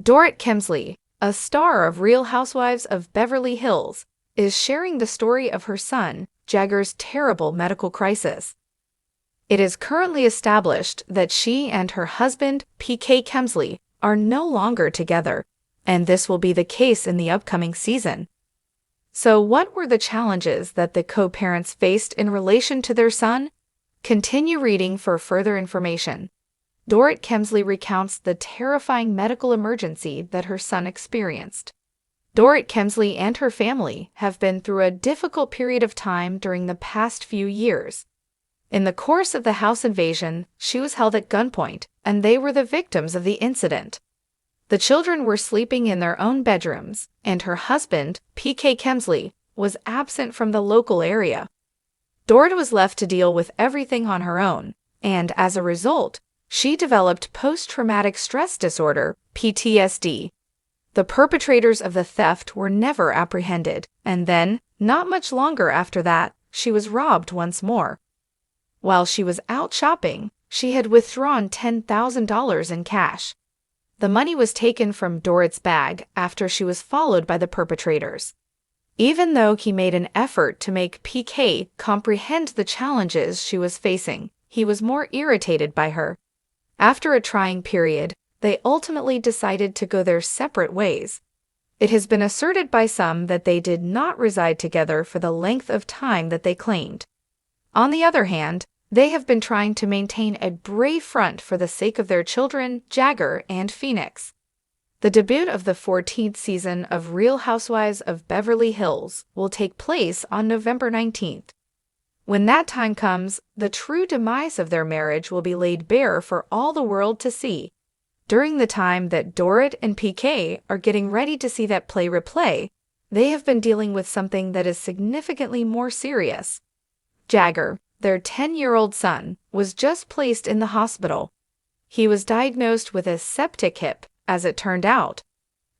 Dorit Kemsley, a star of Real Housewives of Beverly Hills, is sharing the story of her son, Jagger's terrible medical crisis. It is currently established that she and her husband, Kemsley, are no longer together, and this will be the case in the upcoming season. So what were the challenges that the co-parents faced in relation to their son? Continue reading for further information. Dorit Kemsley recounts the terrifying medical emergency that her son experienced. Dorit Kemsley and her family have been through a difficult period of time during the past few years. In the course of the house invasion, she was held at gunpoint, and they were the victims of the incident. The children were sleeping in their own bedrooms, and her husband, Kemsley, was absent from the local area. Dorit was left to deal with everything on her own, and as a result, she developed post-traumatic stress disorder, PTSD. The perpetrators of the theft were never apprehended, and then, not much longer after that, she was robbed once more. While she was out shopping, she had withdrawn $10,000 in cash. The money was taken from Dorit's bag after she was followed by the perpetrators. Even though he made an effort to make PK comprehend the challenges she was facing, he was more irritated by her. After a trying period, they ultimately decided to go their separate ways. It has been asserted by some that they did not reside together for the length of time that they claimed. On the other hand, they have been trying to maintain a brave front for the sake of their children, Jagger and Phoenix. The debut of the 14th season of Real Housewives of Beverly Hills will take place on November 19th. When that time comes, the true demise of their marriage will be laid bare for all the world to see. During the time that Dorit and PK are getting ready to see that play-replay, they have been dealing with something that is significantly more serious. Jagger, their 10-year-old son, was just placed in the hospital. He was diagnosed with a septic hip, as it turned out.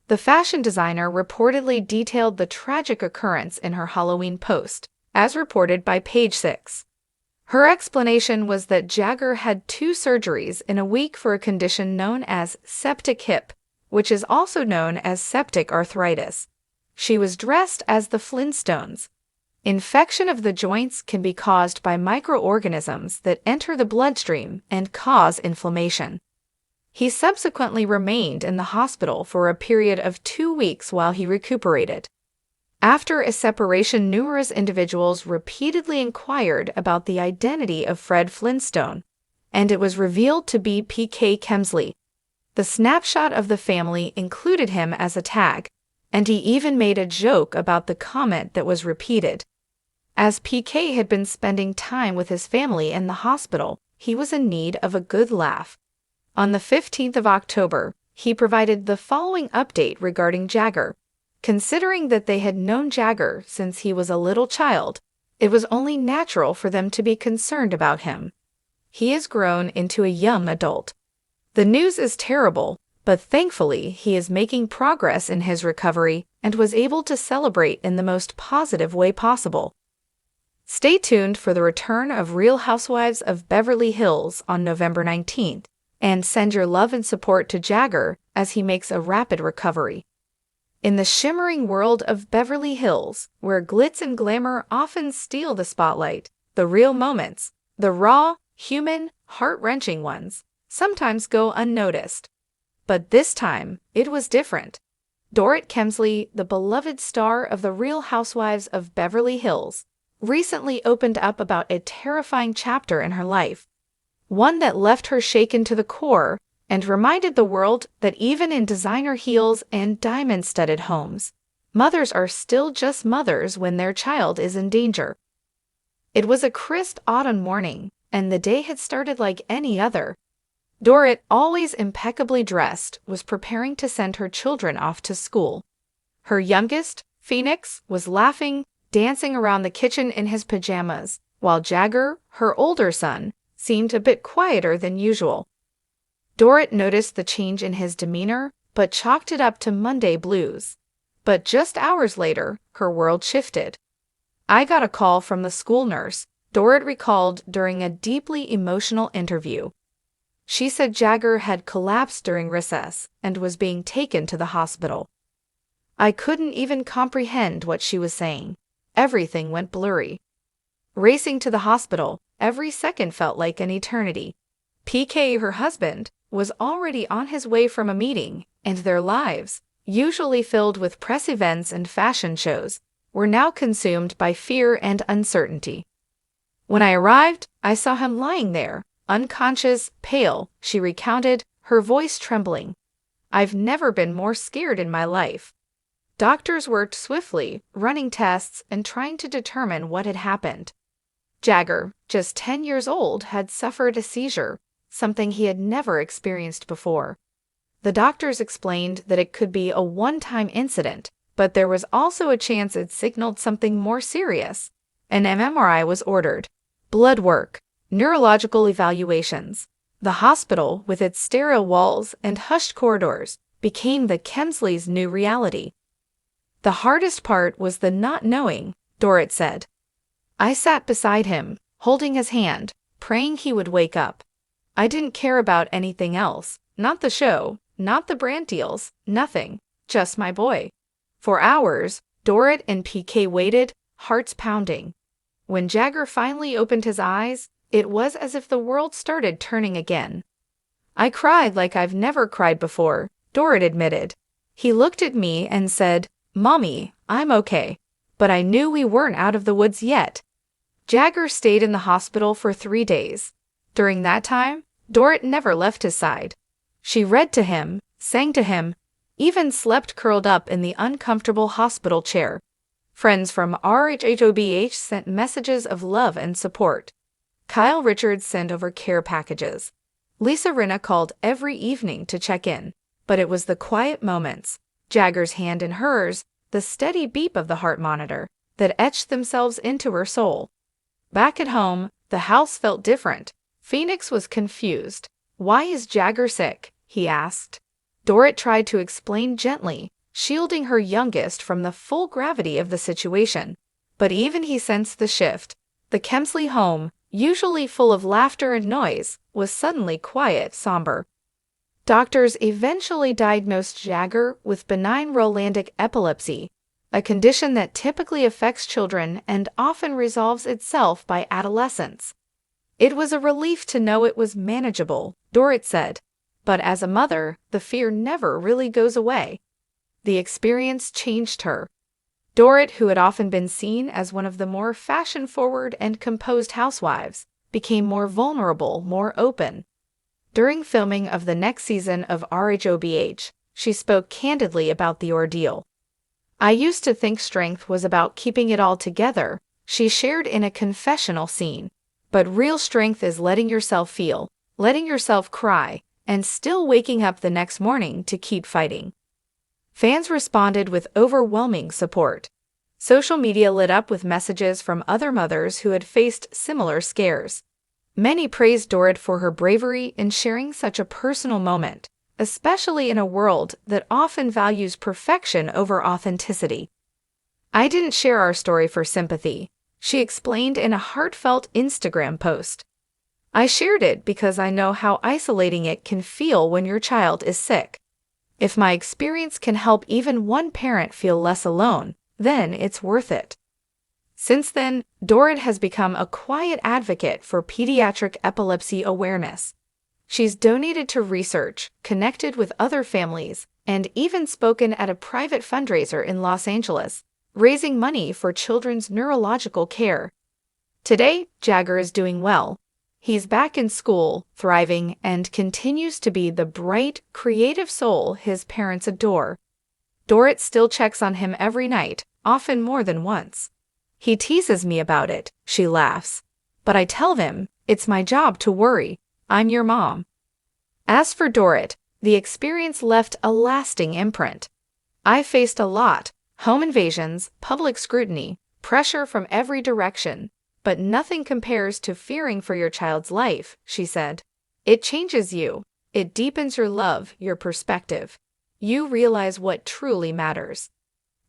The fashion designer reportedly detailed the tragic occurrence in her Halloween post, as reported by Page 6. Her explanation was that Jagger had 2 surgeries in a week for a condition known as septic hip, which is also known as septic arthritis. She was dressed as the Flintstones. Infection of the joints can be caused by microorganisms that enter the bloodstream and cause inflammation. He subsequently remained in the hospital for a period of 2 weeks while he recuperated. After a separation, numerous individuals repeatedly inquired about the identity of Fred Flintstone, and it was revealed to be Kemsley. The snapshot of the family included him as a tag, and he even made a joke about the comment that was repeated. As PK had been spending time with his family in the hospital, he was in need of a good laugh. On the 15th of October, he provided the following update regarding Jagger. Considering that they had known Jagger since he was a little child, it was only natural for them to be concerned about him. He has grown into a young adult. The news is terrible, but thankfully he is making progress in his recovery and was able to celebrate in the most positive way possible. Stay tuned for the return of Real Housewives of Beverly Hills on November 19th, and send your love and support to Jagger as he makes a rapid recovery. In the shimmering world of Beverly Hills, where glitz and glamour often steal the spotlight, the real moments, the raw, human, heart-wrenching ones, sometimes go unnoticed. But this time, it was different. Dorit Kemsley, the beloved star of the Real Housewives of Beverly Hills, recently opened up about a terrifying chapter in her life, one that left her shaken to the core and reminded the world that even in designer heels and diamond-studded homes, mothers are still just mothers when their child is in danger. It was a crisp autumn morning, and the day had started like any other. Dorit, always impeccably dressed, was preparing to send her children off to school. Her youngest, Phoenix, was laughing, dancing around the kitchen in his pajamas, while Jagger, her older son, seemed a bit quieter than usual. Dorit noticed the change in his demeanor, but chalked it up to Monday blues. But just hours later, her world shifted. "I got a call from the school nurse," Dorit recalled during a deeply emotional interview. She said Jagger had collapsed during recess and was being taken to the hospital. I couldn't even comprehend what she was saying. Everything went blurry. Racing to the hospital, every second felt like an eternity. PK, her husband, was already on his way from a meeting, and their lives, usually filled with press events and fashion shows, were now consumed by fear and uncertainty. When I arrived, I saw him lying there, unconscious, pale, she recounted, her voice trembling. I've never been more scared in my life. Doctors worked swiftly, running tests and trying to determine what had happened. Jagger, just 10 years old, had suffered a seizure, something he had never experienced before. The doctors explained that it could be a one-time incident, but there was also a chance it signaled something more serious. An MRI was ordered. Blood work, neurological evaluations. The hospital, with its sterile walls and hushed corridors, became the Kemsley's new reality. The hardest part was the not knowing, Dorit said. I sat beside him, holding his hand, praying he would wake up. I didn't care about anything else, not the show, not the brand deals, nothing, just my boy. For hours, Dorit and PK waited, hearts pounding. When Jagger finally opened his eyes, it was as if the world started turning again. I cried like I've never cried before, Dorit admitted. He looked at me and said, "Mommy, I'm okay." But I knew we weren't out of the woods yet. Jagger stayed in the hospital for 3 days. During that time, Dorit never left his side. She read to him, sang to him, even slept curled up in the uncomfortable hospital chair. Friends from Rhobh sent messages of love and support. Kyle Richards sent over care packages. Lisa Rinna called every evening to check in, but it was the quiet moments, Jagger's hand in hers, the steady beep of the heart monitor, that etched themselves into her soul. Back at home, the house felt different. Phoenix was confused. "Why is Jagger sick?" he asked. Dorit tried to explain gently, shielding her youngest from the full gravity of the situation. But even he sensed the shift. The Kemsley home, usually full of laughter and noise, was suddenly quiet, somber. Doctors eventually diagnosed Jagger with benign Rolandic epilepsy, a condition that typically affects children and often resolves itself by adolescence. It was a relief to know it was manageable, Dorit said. But as a mother, the fear never really goes away. The experience changed her. Dorit, who had often been seen as one of the more fashion-forward and composed housewives, became more vulnerable, more open. During filming of the next season of Rhobh, she spoke candidly about the ordeal. "I used to think strength was about keeping it all together," she shared in a confessional scene. "But real strength is letting yourself feel, letting yourself cry, and still waking up the next morning to keep fighting." Fans responded with overwhelming support. Social media lit up with messages from other mothers who had faced similar scares. Many praised Dorit for her bravery in sharing such a personal moment, especially in a world that often values perfection over authenticity. "I didn't share our story for sympathy," she explained in a heartfelt Instagram post. "I shared it because I know how isolating it can feel when your child is sick. If my experience can help even one parent feel less alone, then it's worth it." Since then, Dorit has become a quiet advocate for pediatric epilepsy awareness. She's donated to research, connected with other families, and even spoken at a private fundraiser in Los Angeles, raising money for children's neurological care. Today, Jagger is doing well. He's back in school, thriving, and continues to be the bright, creative soul his parents adore. Dorit still checks on him every night, often more than once. "He teases me about it," she laughs. "But I tell him, it's my job to worry. I'm your mom." As for Dorit, the experience left a lasting imprint. "I faced a lot, home invasions, public scrutiny, pressure from every direction, but nothing compares to fearing for your child's life," she said. "It changes you. It deepens your love, your perspective. You realize what truly matters."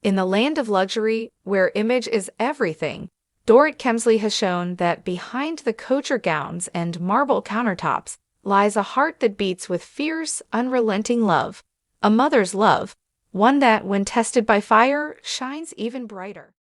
In the land of luxury, where image is everything, Dorit Kemsley has shown that behind the couture gowns and marble countertops lies a heart that beats with fierce, unrelenting love, a mother's love, one that, when tested by fire, shines even brighter.